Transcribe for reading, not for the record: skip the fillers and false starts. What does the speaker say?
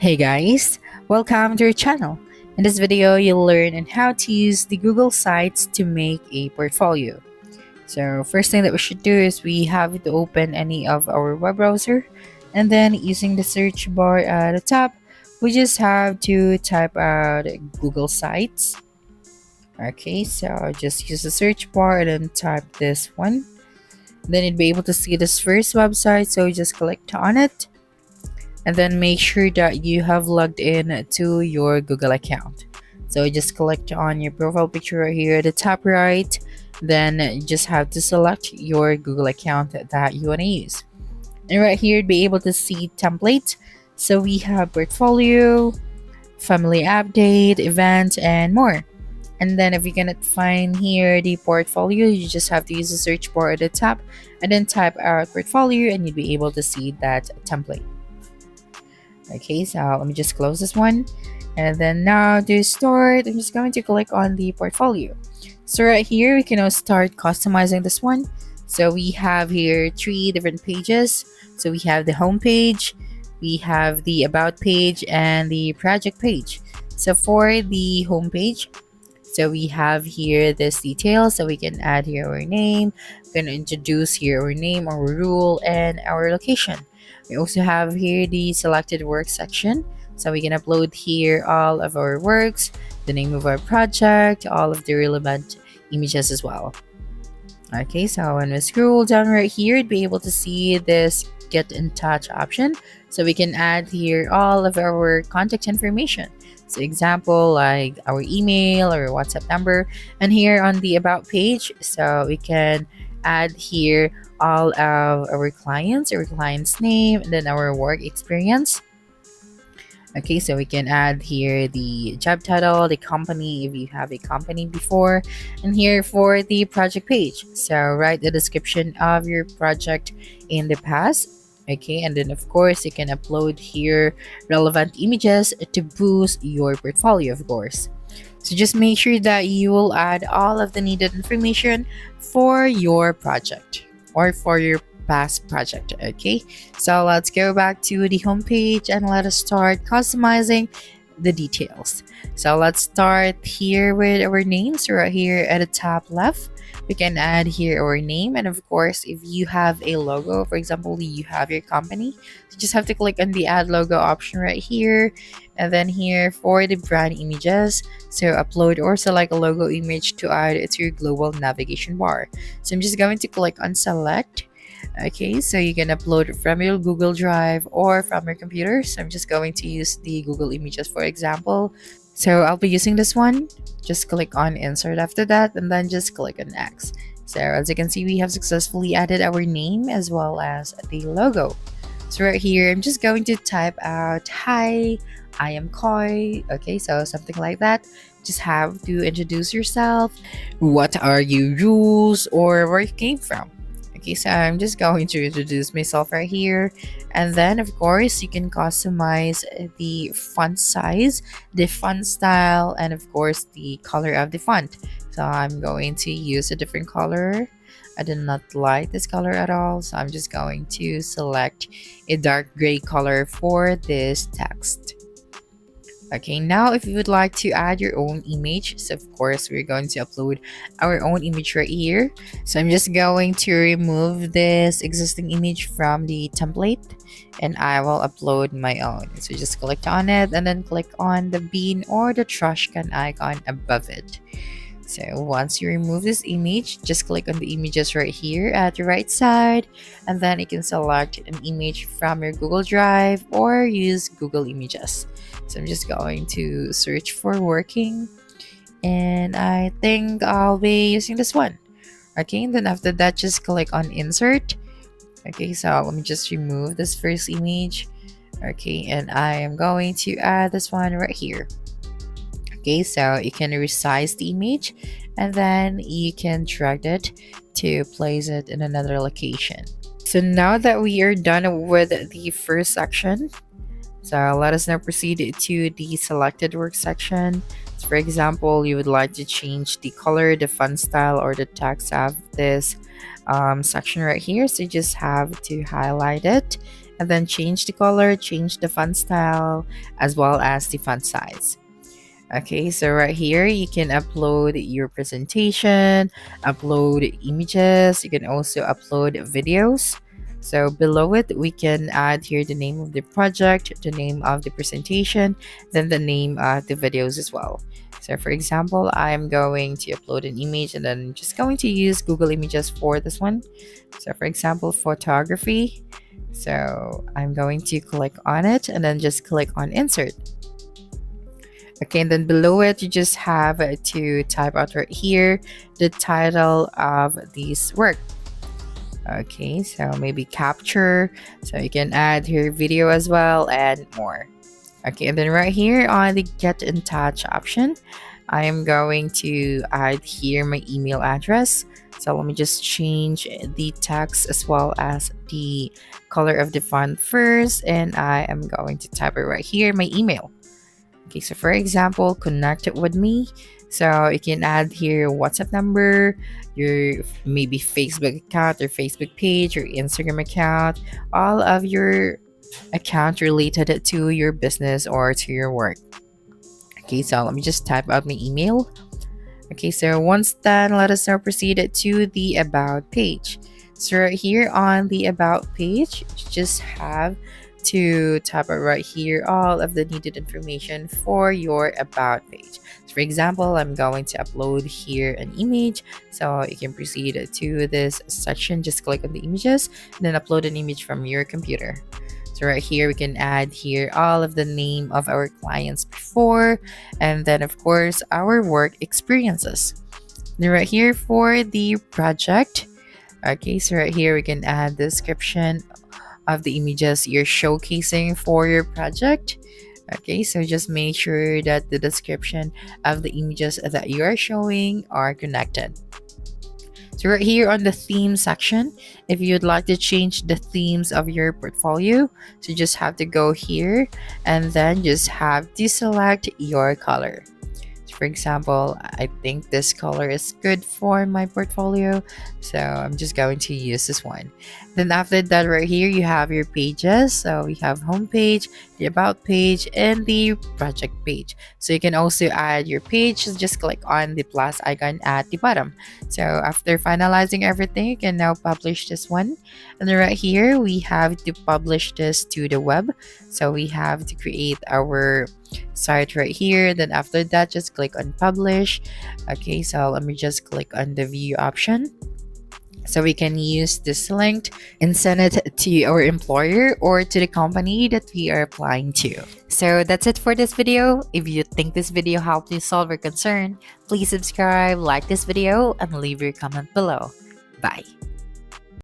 Hey guys, welcome to our channel. In this video, you'll learn on how to use the Google Sites to make a portfolio. So first thing that we should do is we have to open any of our web browser, and then using the search bar at the top, we just have to type out Google Sites. Okay, so just use the search bar and then type this one. Then you'd be able to see this first website, so just click on it and then make sure that you have logged in to your Google account. So just click on your profile picture right here at the top right, then you just have to select your Google account that you want to use. And right here, you'd be able to see template. So we have portfolio, family update, event, and more. And then if you cannot find here the portfolio, you just have to use the search bar at the top and then type out portfolio and you'd be able to see that template. Okay, so let me just close this one. And then now to start, I'm just going to click on the portfolio. So right here, we can now start customizing this one. So we have here 3 different pages. So we have the home page, we have the about page, and the project page. So for the home page, so we have here this detail. So we can add here our name, we're going to introduce here our name, our rule, and our location. We also have here the selected work section. So we can upload here all of our works, the name of our project, all of the relevant images as well. Okay, so when we scroll down right here, you'd be able to see this get in touch option. So we can add here all of our contact information. So example like our email or WhatsApp number. And here on the about page, so we can add here all of our client's name, and then our work experience. Okay, so we can add here the job title, the company if you have a company before, and here for the project page. So write the description of your project in the past. Okay, and then of course you can upload here relevant images to boost your portfolio, of course. So just make sure that you will add all of the needed information for your project or for your past project. Okay, so let's go back to the home page and let us start customizing the details. So let's start here with our names right here at the top left. We can add here our name, and of course if you have a logo, for example you have your company, you just have to click on the add logo option right here. And then here for the brand images, so upload or select a logo image to add it to your global navigation bar. So I'm just going to click on select. Okay, so you can upload from your Google Drive or from your computer. So I'm just going to use the Google Images for example. So I'll be using this one. Just click on insert after that and then just click on next. So as you can see, we have successfully added our name as well as the logo. So right here, I'm just going to type out, hi, I am Koi. Okay, so something like that. Just have to introduce yourself. What are your rules or where you came from? Okay, so I'm just going to introduce myself right here. And then, of course, you can customize the font size, the font style, and of course, the color of the font. So I'm going to use a different color. I did not like this color at all, so I'm just going to select a dark gray color for this text. Okay, now if you would like to add your own image, so of course we're going to upload our own image right here. So I'm just going to remove this existing image from the template and I will upload my own. So just click on it and then click on the bin or the trash can icon above it. So once you remove this image, just click on the images right here at the right side, and then you can select an image from your Google Drive or use Google Images. So I'm just going to search for working, and I think I'll be using this one. Okay, and then after that, just click on insert. Okay, so let me just remove this first image. Okay, and I am going to add this one right here. Okay, so you can resize the image and then you can drag it to place it in another location. So now that we are done with the first section, so let us now proceed to the selected work section. So for example, you would like to change the color, the font style, or the text of this section right here. So you just have to highlight it and then change the color, change the font style, as well as the font size. Okay, so right here you can upload your presentation, upload images, you can also upload videos. So below it, we can add here the name of the project, the name of the presentation, then the name of the videos as well. So for example, I'm going to upload an image and then just going to use Google Images for this one. So for example, photography. So I'm going to click on it and then just click on insert. Okay, and then below it, you just have to type out right here the title of this work. Okay, so maybe capture. So you can add here video as well and more. Okay, and then right here on the get in touch option, I am going to add here my email address. So let me just change the text as well as the color of the font first, and I am going to type it right here, my email. Okay, so for example, connect it with me. So you can add here WhatsApp number, your maybe Facebook account or Facebook page or Instagram account, all of your account related to your business or to your work. Okay, so let me just type out my email. Okay, so once done, let us now proceed to the about page. So right here on the about page, you just have to type out right here all of the needed information for your about page. So for example, I'm going to upload here an image, so you can proceed to this section. Just click on the images and then upload an image from your computer. So right here we can add here all of the name of our clients before, and then of course our work experiences. Then right here for the project. Okay, so right here we can add description of the images you're showcasing for your project. Okay, so just make sure that the description of the images that you are showing are connected. So right here on the theme section, if you'd like to change the themes of your portfolio, so you just have to go here and then just have to select your color. So for example, I think this color is good for my portfolio, so I'm just going to use this one. Then after that, right here you have your pages. So we have home page, the about page, and the project page. So you can also add your page. Just click on the plus icon at the bottom. So after finalizing everything, you can now publish this one. And then right here we have to publish this to the web. So we have to create our site right here. Then after that, just click on publish. Okay, so let me just click on the view option. So we can use this link and send it to our employer or to the company that we are applying to. So that's it for this video. If you think this video helped you solve your concern, please subscribe, like this video, and leave your comment below. Bye.